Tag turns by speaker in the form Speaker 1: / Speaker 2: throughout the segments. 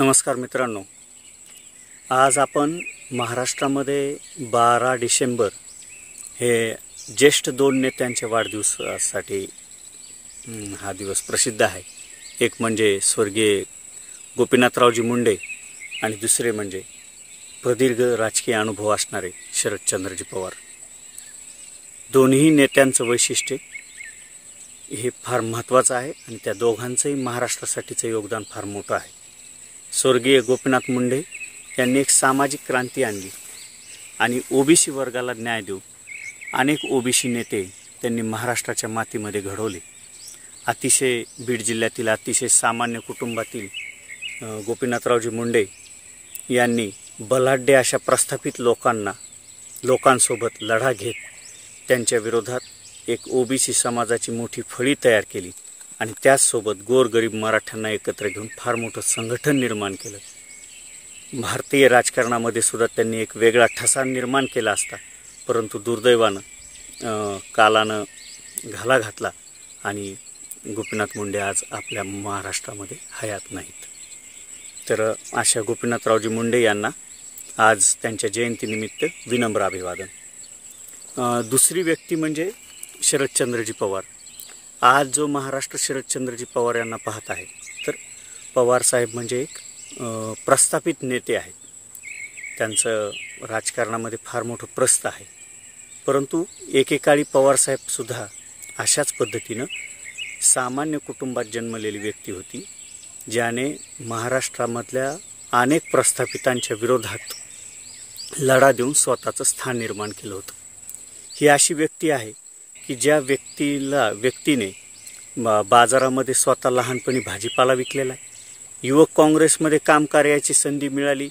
Speaker 1: नमस्कार मित्रांनो, आज आपण महाराष्ट्रामध्ये 12 डिसेंबर हे ज्येष्ठ दोन नेत्यांच्या वाढदिवसासाठी हा दिवस प्रसिद्ध आहे। एक म्हणजे स्वर्गीय गोपीनाथरावजी मुंडे आणि दुसरे म्हणजे प्रदीर्घ राजकीय अनुभव असणारे शरदचंद्रजी पवार। दोन्ही नेत्यांचं वैशिष्ट्य हे फार महत्त्वाचं आहे आणि त्या दोघांचंही महाराष्ट्रासाठीचं योगदान फार मोठं आहे। स्वर्गीय गोपीनाथ मुंडे यांनी एक सामाजिक क्रांती आणली आणि ओबीसी वर्गाला न्याय देऊन अनेक ओबीसी नेते त्यांनी महाराष्ट्राच्या मातीमध्ये घडवले। अतिशय बीड जिल्ह्यातील अतिशय सामान्य कुटुंबातील गोपीनाथरावजी मुंडे यांनी बलाढ्य अशा प्रस्थापित लोकांसोबत लढा घेत त्यांच्या विरोधात एक ओबीसी समाजाची मोठी फळी तयार केली आणि त्याचसोबत गोरगरीब मराठ्यांना एकत्र घेऊन फार मोठं संघटन निर्माण केलं। भारतीय राजकारणामध्ये सुद्धा त्यांनी एक वेगळा ठसा निर्माण केला असता, परंतु दुर्दैवानं कालानं घाला घातला आणि गोपीनाथ मुंडे आज आपल्या महाराष्ट्रामध्ये हयात नाहीत। तर अशा गोपीनाथरावजी मुंडे यांना आज त्यांच्या जयंतीनिमित्त विनम्र अभिवादन। दुसरी व्यक्ती म्हणजे शरदचंद्रजी पवार। आज जो महाराष्ट्र शरदचंद्रजी पवार यांना पाहत आहे, तर पवार साहेब म्हणजे एक प्रस्थापित नेते आहेत। त्यांचं राजकारणामध्ये फार मोठं प्रस्थ आहे, परंतु एकेकाळी पवार साहेब सुद्धा अशाच पद्धतीनं सामान्य कुटुंबात जन्मलेली व्यक्ती होती, ज्याने महाराष्ट्रामधल्या अनेक प्रस्थापितांच्या विरोधात लढा देऊन स्वतःचं स्थान निर्माण केलं होतं। ही अशी व्यक्ती आहे की ज्या व्यक्तीने बाजारामध्ये स्वतः लहानपणी भाजीपाला विकलेला आहे। युवक काँग्रेसमध्ये काम करायची संधी मिळाली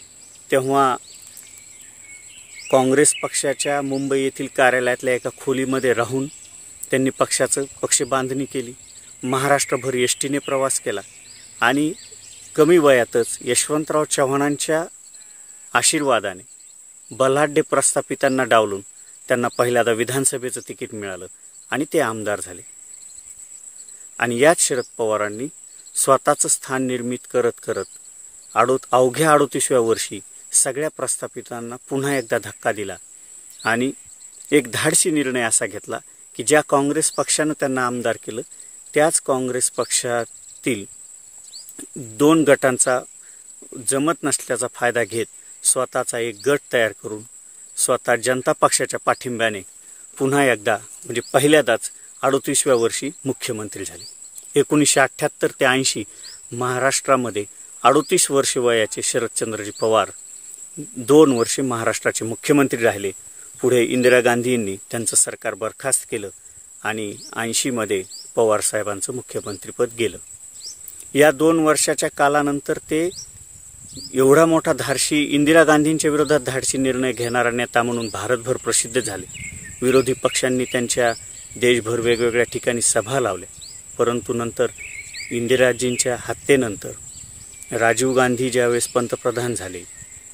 Speaker 1: तेव्हा काँग्रेस पक्षाच्या मुंबई येथील कार्यालयातल्या एका खोलीमध्ये राहून त्यांनी पक्ष बांधणी केली। महाराष्ट्रभर एसटीने प्रवास केला आणि कमी वयातच यशवंतराव चव्हाणांच्या आशीर्वादाने बलाढ्य प्रस्थापितांना डावलून त्यांना पहिल्यांदा विधानसभेचं तिकीट मिळालं आणि ते आमदार झाले। आणि याच शरद पवारांनी स्वतःचं स्थान निर्मित करत अवघ्या 38व्या वर्षी सगळ्या प्रस्थापितांना पुन्हा एकदा धक्का दिला आणि एक धाडसी निर्णय असा घेतला की ज्या काँग्रेस पक्षानं त्यांना आमदार केलं त्याच काँग्रेस पक्षातील दोन गटांचा जमत नसल्याचा फायदा घेत स्वतःचा एक गट तयार करून स्वतः जनता पक्षाच्या पाठिंब्याने पुन्हा एकदा म्हणजे पहिल्यांदाच 38व्या वर्षी मुख्यमंत्री झाले। 1978 ते 80 महाराष्ट्रामध्ये 38 वर्ष वयाचे शरदचंद्रजी पवार 2 वर्षे महाराष्ट्राचे मुख्यमंत्री राहिले। पुढे इंदिरा गांधींनी त्यांचं सरकार बरखास्त केलं आणि 80 मध्ये पवार साहेबांचं मुख्यमंत्रीपद गेलं। या 2 वर्षाच्या कालानंतर ते एवढा मोठा धाडसी इंदिरा गांधींच्या विरोधात धाडसी निर्णय घेणारा नेता म्हणून भारतभर प्रसिद्ध झाले। विरोधी पक्षांनी त्यांच्या देशभर वेगवेगळ्या ठिकाणी सभा लावल्या, परंतु नंतर इंदिराजींच्या हत्येनंतर राजीव गांधी ज्यावेळेस पंतप्रधान झाले,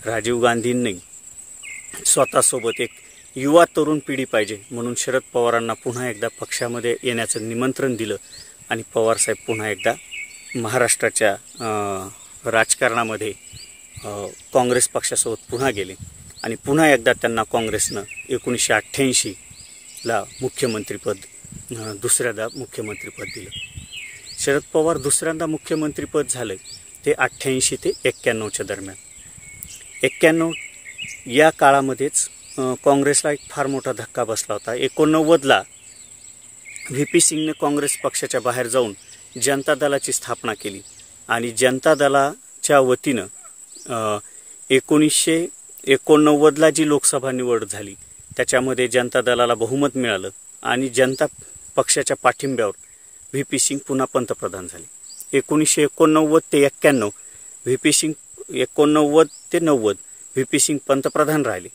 Speaker 1: राजीव गांधींनी स्वतःसोबत एक युवा तरुण पिढी पाहिजे म्हणून शरद पवारांना पुन्हा एकदा पक्षामध्ये येण्याचं निमंत्रण दिलं आणि पवारसाहेब पुन्हा एकदा महाराष्ट्राच्या राजकारणामध्ये काँग्रेस पक्षासोबत पुन्हा गेले आणि पुन्हा एकदा त्यांना काँग्रेसनं 1988ला दुसऱ्यांदा मुख्यमंत्रीपद दिलं। शरद पवार दुसऱ्यांदा मुख्यमंत्रीपद झाले ते 88 ते 91च्या दरम्यान। 91 या काळामध्येच काँग्रेसला एक फार मोठा धक्का बसला होता। 89ला व्ही.पी. सिंगने काँग्रेस पक्षाच्या बाहेर जाऊन जनता दलाची स्थापना केली आणि जनता दलाच्या वतीनं 1989ला जी लोकसभा निवड झाली त्याच्यामध्ये जनता दलाला बहुमत मिळालं आणि जनता पक्षाच्या पाठिंब्यावर व्ही.पी. सिंग पुन्हा पंतप्रधान झाले। 1989 ते 91 व्ही.पी. सिंग 89 ते 90 व्ही.पी. सिंग पंतप्रधान राहिले।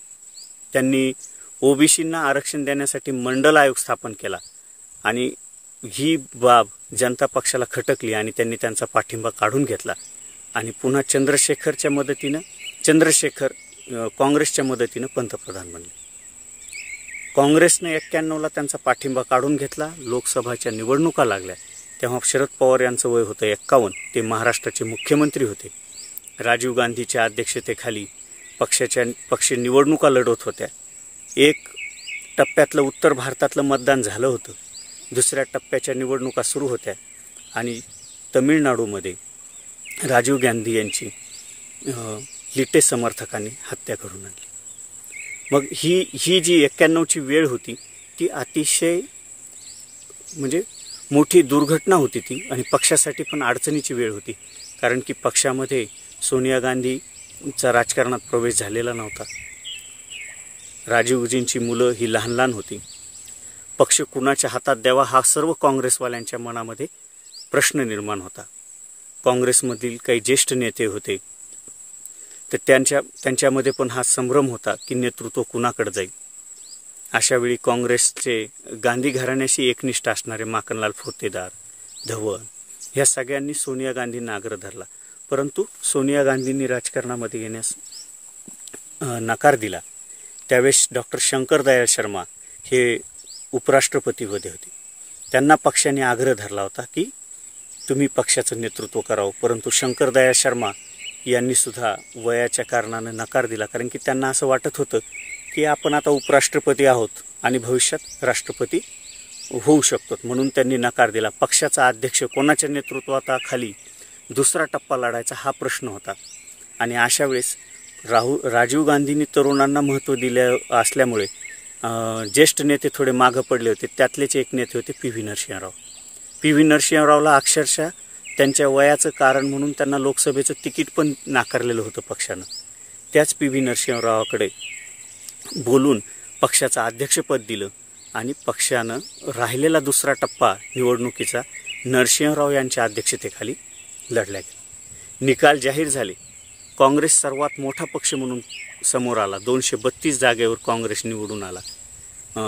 Speaker 1: त्यांनी ओबीसींना आरक्षण देण्यासाठी मंडल आयोग स्थापन केला आणि ही बाब जनता पक्षाला खटकली आणि त्यांनी त्यांचा पाठिंबा काढून घेतला आणि पुन्हा चंद्रशेखर काँग्रेसच्या मदतीनं पंतप्रधान बनले। काँग्रेसने 91ला त्यांचा पाठिंबा काढून घेतला। लोकसभाच्या निवडणुका लागल्या तेव्हा शरद पवार यांचं वय होतं 51, ते महाराष्ट्राचे मुख्यमंत्री होते राजीव गांधीच्या अध्यक्षतेखाली पक्ष निवडणुका लढवत होत्या. एक टप्प्यातलं उत्तर भारतातलं मतदान झालं होतं, दुसऱ्या टप्प्याच्या निवडणुका सुरू होत्या आणि तमिळनाडूमध्ये राजीव गांधी यांची लिटे समर्थकांनी हत्या करून आणली. मग ही जी 91ची वेळ होती ती अतिशय म्हणजे मोठी दुर्घटना होती ती, आणि पक्षासाठी पण अडचणीची वेळ होती. कारण की पक्षामध्ये सोनिया गांधीचा राजकारणात प्रवेश झालेला नव्हता. राजीवजींची मुलं ही लहान लहान होती. पक्ष कुणाच्या हातात द्यावा हा सर्व काँग्रेसवाल्यांच्या मनामध्ये प्रश्न निर्माण होता. काँग्रेसमधील काही ज्येष्ठ नेते होते, तर त्यांच्यामध्ये पण हा संभ्रम होता की नेतृत्व कुणाकडे जाईल. अशावेळी काँग्रेसचे गांधी घराण्याशी एकनिष्ठ असणारे माखनलाल फोतेदार, धवन ह्या सगळ्यांनी सोनिया गांधींना आग्रह धरला. परंतु सोनिया गांधींनी राजकारणामध्ये येण्यास नकार दिला. त्यावेळेस डॉक्टर शंकर दयाळ शर्मा हे उपराष्ट्रपतीपदी होते. त्यांना पक्षाने आग्रह धरला होता की तुम्ही पक्षाचं नेतृत्व करावं, परंतु शंकर दयाळ शर्मा यांनी सुद्धा वयाच्या कारणानं नकार दिला. कारण की त्यांना असं वाटत होतं की आपण आता उपराष्ट्रपती आहोत आणि भविष्यात राष्ट्रपती होऊ शकतो, म्हणून त्यांनी नकार दिला. पक्षाचा अध्यक्ष कोणाच्या नेतृत्वाखाली दुसरा टप्पा लढायचा हा प्रश्न होता. आणि अशा वेळेस राजीव गांधींनी तरुणांना महत्त्व दिले असल्यामुळे ज्येष्ठ नेते थोडे मागं पडले होते. त्यातलेच एक नेते होते पी.व्ही. नरसिंहराव. पी.व्ही. नरसिंहरावला अक्षरशः त्यांच्या वयाचं कारण म्हणून त्यांना लोकसभेचं तिकीट पण नाकारलेलं होतं पक्षानं. त्याच पी.व्ही. नरसिंहरावाकडे बोलून पक्षाचं अध्यक्षपद दिलं आणि पक्षानं राहिलेला दुसरा टप्पा निवडणुकीचा नरसिंहराव यांच्या अध्यक्षतेखाली लढला गेला. निकाल जाहीर झाले. काँग्रेस सर्वात मोठा पक्ष म्हणून समोर आला. 232 जागेवर काँग्रेस निवडून आला.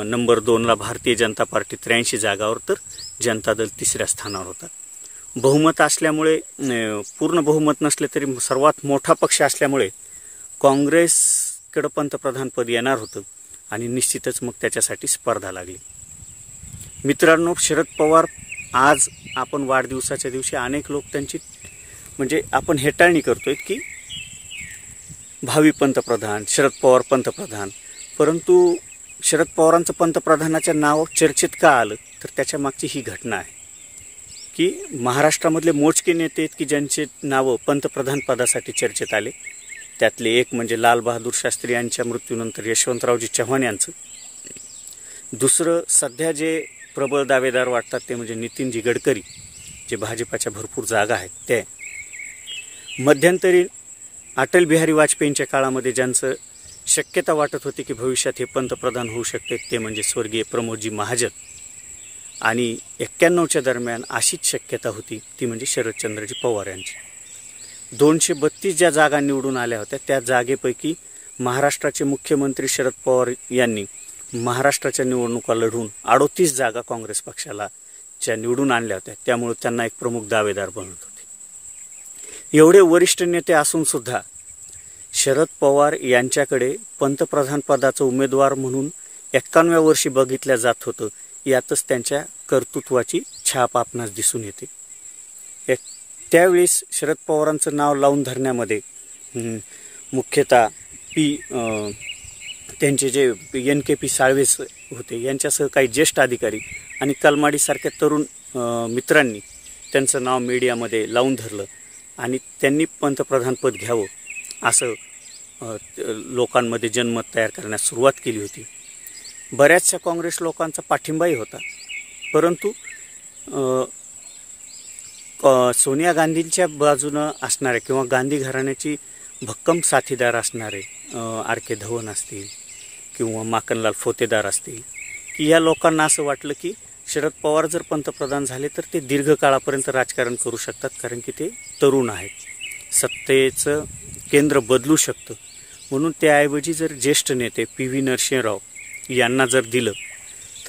Speaker 1: नंबर 2ला भारतीय जनता पार्टी 83 जागावर, तर जनता दल 3ऱ्या स्थानावर होता. बहुमत असल्यामुळे, पूर्ण बहुमत नसले तरी सर्वात मोठा पक्ष असल्यामुळे काँग्रेसकडं पंतप्रधानपद येणार होतं आणि निश्चितच मग त्याच्यासाठी स्पर्धा लागली. मित्रांनो, शरद पवार आज आपण वाढदिवसाच्या दिवशी अनेक लोक त्यांची म्हणजे आपण हेटाळणी करतोय की भावी पंतप्रधान शरद पवार पंतप्रधान, परंतु शरद पवारांचं पंतप्रधानाचं नाव चर्चेत का आलं तर त्याच्या मागची ही घटना आहे की महाराष्ट्रामधले मोजके नेते आहेत की ज्यांचे नावं पंतप्रधान पदासाठी चर्चेत आले. त्यातले एक म्हणजे लाल बहादूर शास्त्री यांच्या मृत्यूनंतर यशवंतरावजी चव्हाण यांचं. दुसरं सध्या जे प्रबळ दावेदार वाटतात ते म्हणजे नितीनजी गडकरी, जे भाजपाच्या भरपूर जागा आहेत ते. मध्यंतरी अटल बिहारी वाजपेयींच्या काळामध्ये ज्यांचं शक्यता वाटत होती की भविष्यात हे पंतप्रधान होऊ शकते ते म्हणजे स्वर्गीय प्रमोदजी महाजन. आणि 91च्या दरम्यान अशीच शक्यता होती ती म्हणजे शरदचंद्रजी पवार यांची. 232 ज्या जागा निवडून आल्या होत्या त्या जागेपैकी महाराष्ट्राचे मुख्यमंत्री शरद पवार यांनी महाराष्ट्राच्या निवडणुका लढून 38 जागा काँग्रेस पक्षाला ज्या निवडून आणल्या होत्या, त्यामुळे त्यांना एक प्रमुख दावेदार बनत होते. एवढे वरिष्ठ नेते असून सुद्धा शरद पवार यांच्याकडे पंतप्रधान पदाचा उमेदवार म्हणून 91व्या वर्षी बघितल्या जात होतं. यातच त्यांच्या कर्तृत्वाची छाप आपणास दिसून येते. त्यावेळेस शरद पवारांचं नाव लावून धरण्यामध्ये मुख्यतः त्यांचे जे NKP साळवे होते यांच्यासह काही ज्येष्ठ अधिकारी आणि कलमाडीसारख्या तरुण मित्रांनी त्यांचं नाव मीडियामध्ये लावून धरलं आणि त्यांनी पंतप्रधानपद घ्यावं असं लोकांमध्ये जनमत तयार करण्यास सुरुवात केली होती. बऱ्याचशा काँग्रेस लोकांचा पाठिंबाही होता, परंतु सोनिया गांधींच्या बाजूनं असणारे किंवा गांधी घराण्याची भक्कम साथीदार असणारे R.K. धवन असतील किंवा माखनलाल फोतेदार असतील की या लोकांना असं वाटलं की शरद पवार जर पंतप्रधान झाले तर ते दीर्घकाळापर्यंत राजकारण करू शकतात, कारण की ते तरुण आहेत, सत्तेचं केंद्र बदलू शकतं. म्हणून त्याऐवजी जर ज्येष्ठ नेते पी.व्ही. नरसिंहराव यांना जर दिलं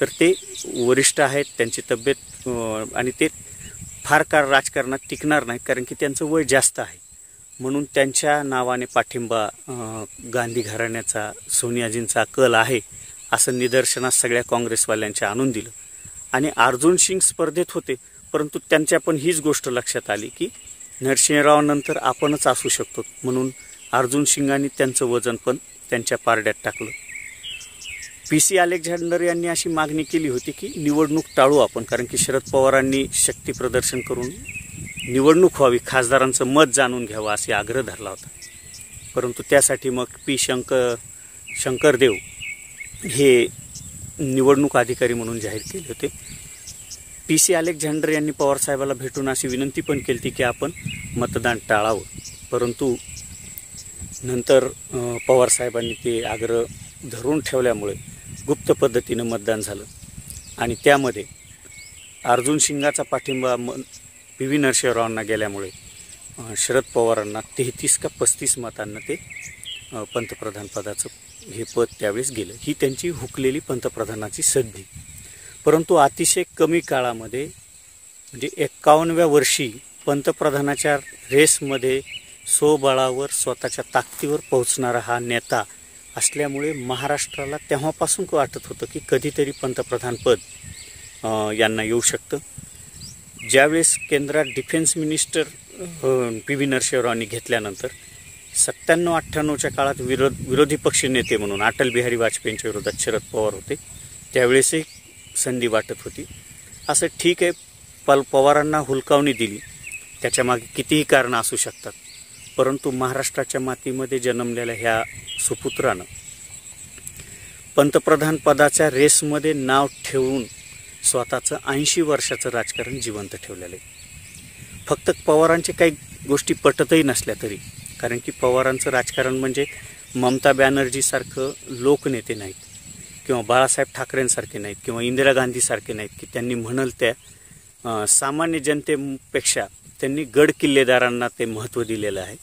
Speaker 1: तर ते वरिष्ठ आहेत, त्यांची तब्येत आणि ते फार काळ राजकारणात टिकणार नाहीत कारण की त्यांचं वय जास्त आहे. म्हणून त्यांच्या नावाने पाठिंबा गांधी घराण्याचा, सोनियाजींचा कल आहे असं निदर्शनास सगळ्या काँग्रेसवाल्यांच्या आणून दिलं. आणि अर्जुन सिंग स्पर्धेत होते, परंतु त्यांच्या पण हीच गोष्ट लक्षात आली की नरसिंहरावांनंतर आपणच असू शकतो, म्हणून अर्जुन सिंगांनी त्यांचं वजन पण त्यांच्या पारड्यात टाकलं. PC अलेक्झांडर यांनी अशी मागणी केली होती की निवडणूक टाळू आपण, कारण की शरद पवारांनी शक्ती प्रदर्शन करून निवडणूक व्हावी, खासदारांचं मत जाणून घ्यावं असे आग्रह धरला होता. परंतु त्यासाठी मग शंकरदेव हे निवडणूक अधिकारी म्हणून जाहीर केले होते. PC अलेक्झांडर यांनी पवारसाहेबाला भेटून अशी विनंती पण केली की आपण मतदान टाळावं, परंतु नंतर पवारसाहेबांनी ते आग्रह धरून ठेवल्यामुळे गुप्त पद्धतीनं मतदान झालं आणि त्यामध्ये अर्जुन सिंगाचा पाठिंबा PV नरसिंहरावांना गेल्यामुळे शरद पवारांना 33 का 35 मतांना ते पंतप्रधान पदाचं हे पद त्यावेळेस गेलं. ही त्यांची हुकलेली पंतप्रधानाची संधी. परंतु अतिशय कमी काळामध्ये म्हणजे 51व्या वर्षी पंतप्रधानाच्या रेसमध्ये स्वबळावर स्वतःच्या ताकदीवर पोहोचणारा हा नेता असल्यामुळे महाराष्ट्राला तेव्हापासून वाटत होतं की कधीतरी पंतप्रधानपद यांना येऊ शकतं. ज्यावेळेस केंद्रात डिफेन्स मिनिस्टर PV नरसिंहरावांनी घेतल्यानंतर 97-98च्या काळात विरोधी पक्ष नेते म्हणून अटल बिहारी वाजपेयींच्या विरोधात शरद पवार होते. त्यावेळेसही संधी वाटत होती. असं ठीक आहे, पवारांना हुलकावणी दिली, त्याच्यामागे कितीही कारणं असू शकतात, परंतु महाराष्ट्राच्या मातीमध्ये जन्मलेल्या ह्या सुपुत्रानं पंतप्रधान पदाच्या रेसमध्ये नाव ठेवून स्वतःचं 80 वर्षाचं राजकारण जिवंत ठेवलेलं आहे. फक्त पवारांचे काही गोष्टी पटतही नसल्या तरी, कारण की पवारांचं राजकारण म्हणजे ममता बॅनर्जीसारखं लोकनेते नाहीत किंवा बाळासाहेब ठाकरेंसारखे नाहीत किंवा इंदिरा गांधीसारखे नाहीत की त्यांनी म्हणाल त्या सामान्य जनतेपेक्षा त्यांनी गड किल्लेदारांना ते महत्त्व दिलेलं आहे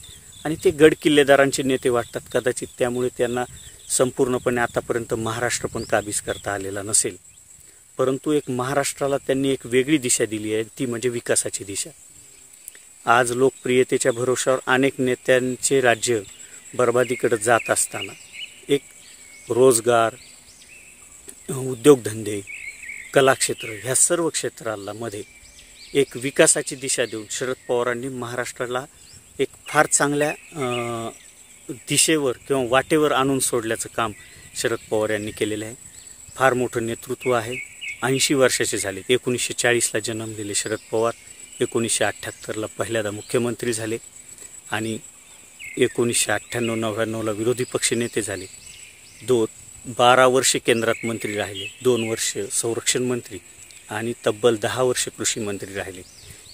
Speaker 1: आणि ते गड किल्लेदारांचे नेते वाटतात. कदाचित त्यामुळे त्यांना संपूर्णपणे आतापर्यंत महाराष्ट्र पण काबीज करता आलेला नसेल, परंतु एक महाराष्ट्राला त्यांनी एक वेगळी दिशा दिली आहे, ती म्हणजे विकासाची दिशा. आज लोकप्रियतेच्या भरोशावर अनेक नेत्यांचे राज्य बर्बादीकडे जात असताना एक रोजगार, उद्योगधंदे, कलाक्षेत्र ह्या सर्व क्षेत्राला मध्ये एक विकासाची दिशा देऊन शरद पवारांनी महाराष्ट्राला एक फार चांगल्या दिशेवर किंवा वाटेवर आणून सोडल्याचं काम शरद पवार यांनी केलेलं आहे. फार मोठं नेतृत्व आहे. 80 वर्षाचे झाले. 1940ला जन्मलेले शरद पवार 1978ला पहिल्यांदा मुख्यमंत्री झाले आणि 1998-99ला विरोधी पक्ष नेते झाले. 12 वर्षे केंद्रात मंत्री राहिले, 2 वर्ष संरक्षण मंत्री आणि तब्बल 10 वर्ष कृषी मंत्री राहिले.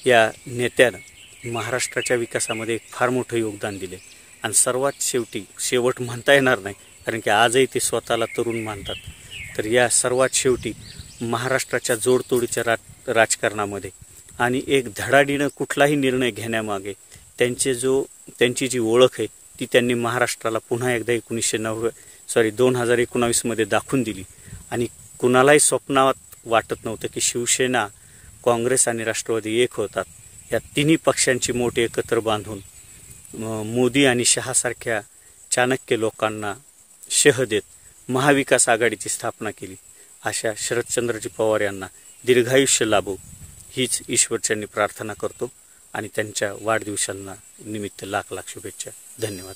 Speaker 1: या नेत्यानं महाराष्ट्राच्या विकासामध्ये एक फार मोठं योगदान दिले आणि सर्वात शेवट म्हणता येणार नाही, कारण की आजही ते स्वतःला तरुण मानतात. तर या सर्वात शेवटी महाराष्ट्राच्या जोडतोडीच्या राजकारणामध्ये आणि एक धडाडीनं कुठलाही निर्णय घेण्यामागे त्यांची जी ओळख आहे ती त्यांनी महाराष्ट्राला पुन्हा एकदा 2019 मध्ये दाखवून दिली. आणि कुणालाही स्वप्नात वाटत नव्हतं की शिवसेना, काँग्रेस आणि राष्ट्रवादी एक होतात. या तिन्ही पक्षांची मोठी एकत्र बांधून मोदी आणि शहासारख्या चाणक्य लोकांना शह देत महाविकास आघाडीची स्थापना केली. अशा शरदचंद्रजी पवार यांना दीर्घायुष्य लाभो हीच ईश्वरचरणी प्रार्थना करतो आणि त्यांच्या वाढदिवसांना निमित्त लाख लाख शुभेच्छा. धन्यवाद.